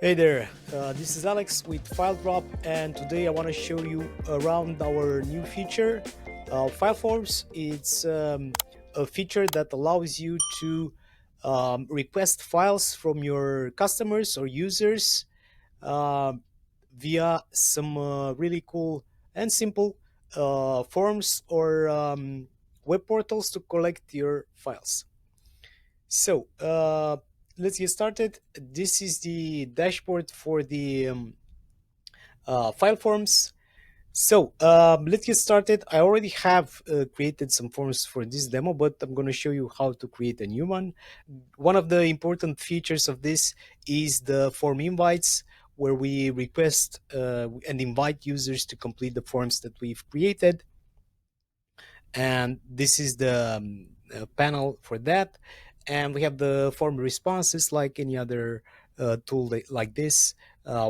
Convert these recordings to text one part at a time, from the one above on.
Hey there, this is Alex with FileDrop, and today I want to show you around our new feature, File Forms. It's a feature that allows you to request files from your customers or users um via some really cool and simple forms or web portals to collect your files. So let's get started. This is the dashboard for the file forms. So let's get started. I already have created some forms for this demo, but I'm going to show you how to create a new one. One of the important features of this is the form invites, where we request and invite users to complete the forms that we've created. And this is the panel for that. And we have the form responses like any other tool like this.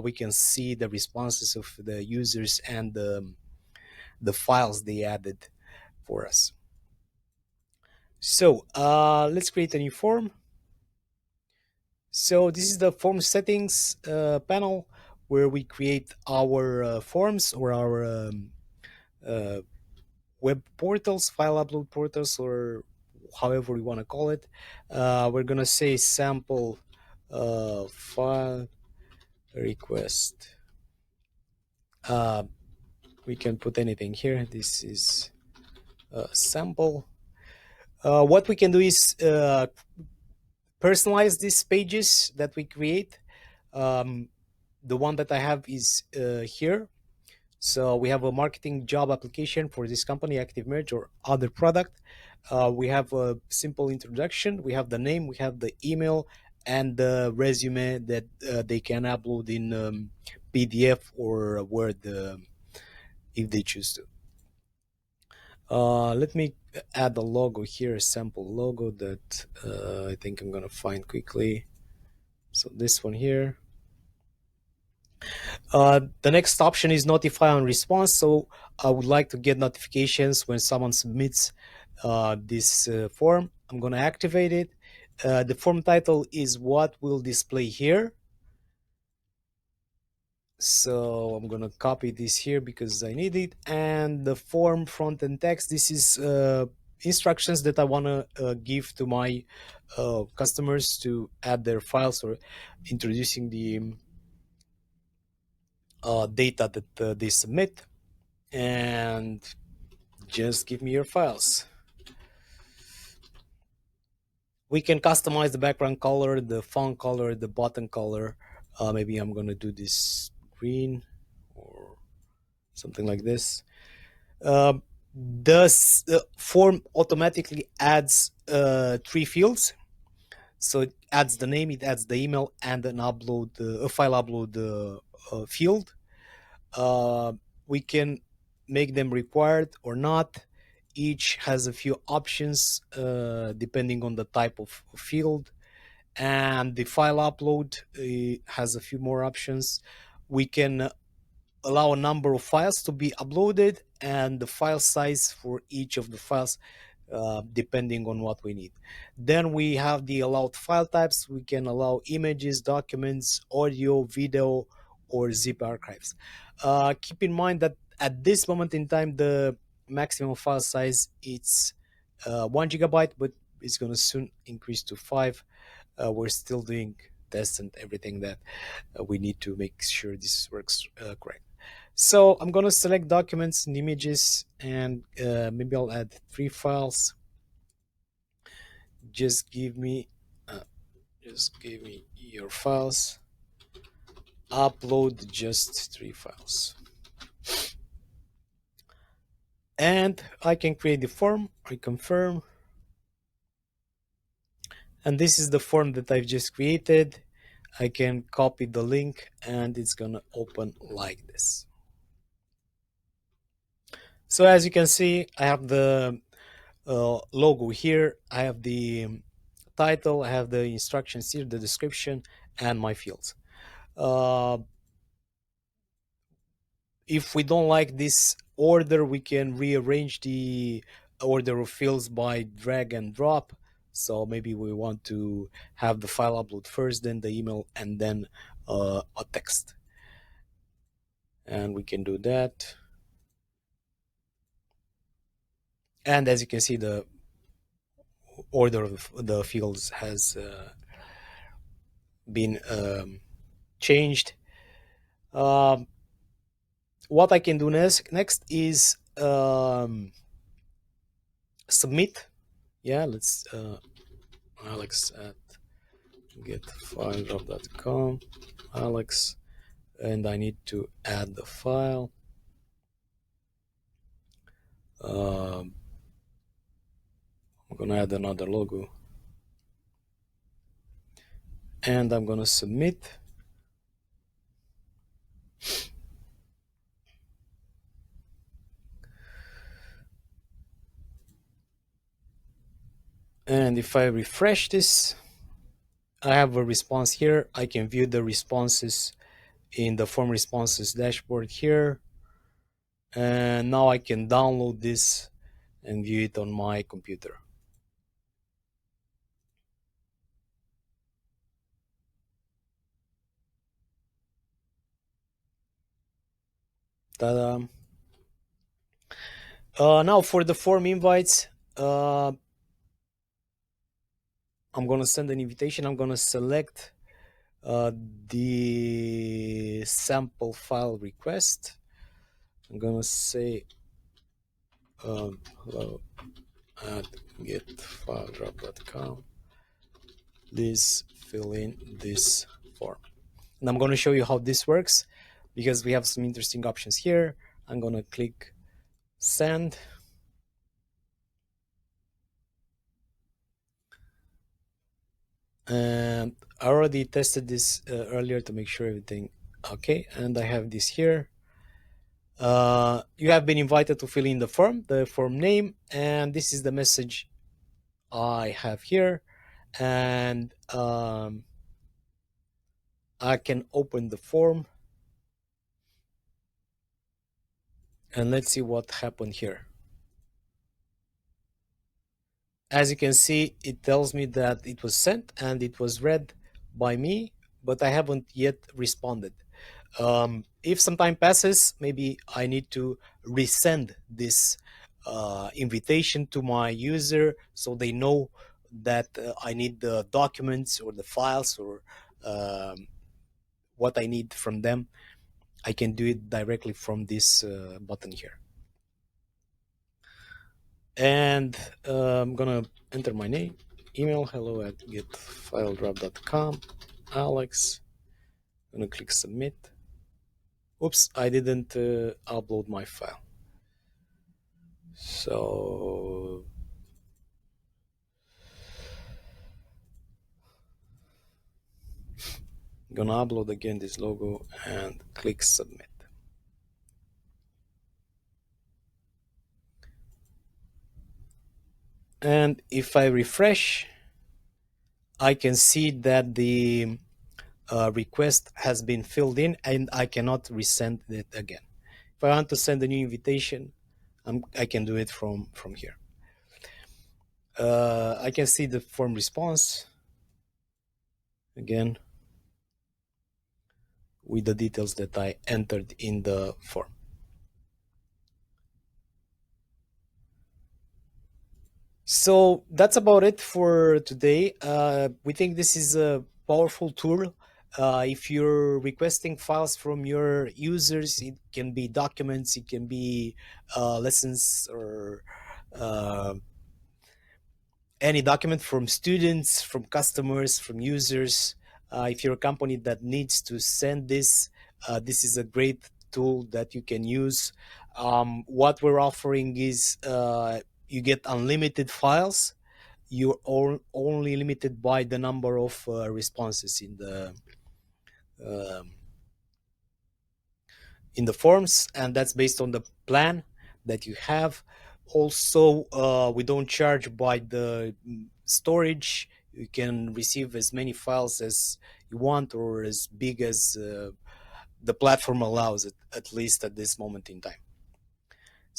We can see the responses of the users and the files they added for us. So let's create a new form. So this is the form settings panel, where we create our forms or our uh, web portals, file upload portals, or however we want to call it. We're gonna say sample file request. Uh, we can put anything here. This is a sample. What we can do is personalize these pages that we create. Um, the one that I have is here. So we have a marketing job application for this company, Active Merge or other product. We have a simple introduction. We have the name, we have the email, and the resume that they can upload in PDF or Word if they choose to. Let me add a logo here, a sample logo that I think I'm gonna find quickly. So this one here. The next option is notify on response. So I would like to get notifications when someone submits this form. I'm going to activate it. The form title is what will display here. So I'm going to copy this here because I need it. And the form front end text, this is instructions that I want to give to my customers to add their files or introducing the data that they submit. And just give me your files. We can customize the background color, the font color, the button color. Maybe I'm gonna do this green or something like this. The form automatically adds three fields. So it adds the name, it adds the email, and an upload, a file upload field. Uh, we can make them required or not. Each has a few options depending on the type of field, and the file upload has a few more options. We can allow a number of files to be uploaded and the file size for each of the files depending on what we need. Then we have the allowed file types. We can allow images, documents, audio, video, or zip archives. Keep in mind that at this moment in time, the maximum file size is 1 GB, but it's going to soon increase to 5. We're still doing tests and everything that we need to make sure this works correct. So I'm going to select documents and images, and maybe I'll add 3 files. Just give me uh, just give me your files. Upload just 3 files, and I can create the form. I confirm, and this is the form that I've just created. I can copy the link and it's gonna open like this. So as you can see, I have the logo here. I have the title. I have the instructions here, the description, and my fields. Uh, if we don't like this order, we can rearrange the order of fields by drag and drop. So maybe we want to have the file upload first, then the email, and then a text. And we can do that. And as you can see, the order of the fields has been changed. Um, what I can do next is submit. Yeah, let's Alex at getfiledrop.com, Alex, and I need to add the file. I'm gonna add another logo, and I'm gonna submit. And if I refresh this, I have a response here. I can view the responses in the form responses dashboard here. And now I can download this and view it on my computer. Ta-da. Now for the form invites, I'm going to send an invitation. I'm going to select the sample file request. I'm going to say hello at getfiledrop.com. Please fill in this form. And I'm going to show you how this works because we have some interesting options here. I'm going to click send. And I already tested this earlier to make sure everything okay. And I have this here. You have been invited to fill in the form name, and this is the message I have here. And I can open the form and let's see what happened here. As you can see, it tells me that it was sent and it was read by me, but I haven't yet responded. If some time passes, maybe I need to resend this invitation to my user so they know that I need the documents or the files or what I need from them. I can do it directly from this button here. And I'm gonna enter my name, email, hello at getfiledrop.com, Alex. I'm gonna click submit. Oops, I didn't upload my file. So I'm gonna upload again this logo and click submit. And if I refresh, I can see that the request has been filled in and I cannot resend it again. If I want to send a new invitation, I can do it from here. I can see the form response again with the details that I entered in the form. So that's about it for today. We think this is a powerful tool. If you're requesting files from your users, it can be documents, it can be lessons, or uh, any document from students, from customers, from users. If you're a company that needs to send this, this is a great tool that you can use. What we're offering is you get unlimited files. You're only limited by the number of responses um, in the forms, and that's based on the plan that you have. Also, we don't charge by the storage. You can receive as many files as you want or as big as the platform allows it, at least at this moment in time.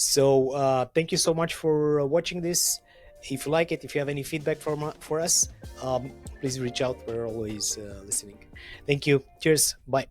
So thank you so much for watching this, If you like it, if you have any feedback for us, please reach out. We're always listening. Thank you. Cheers. Bye.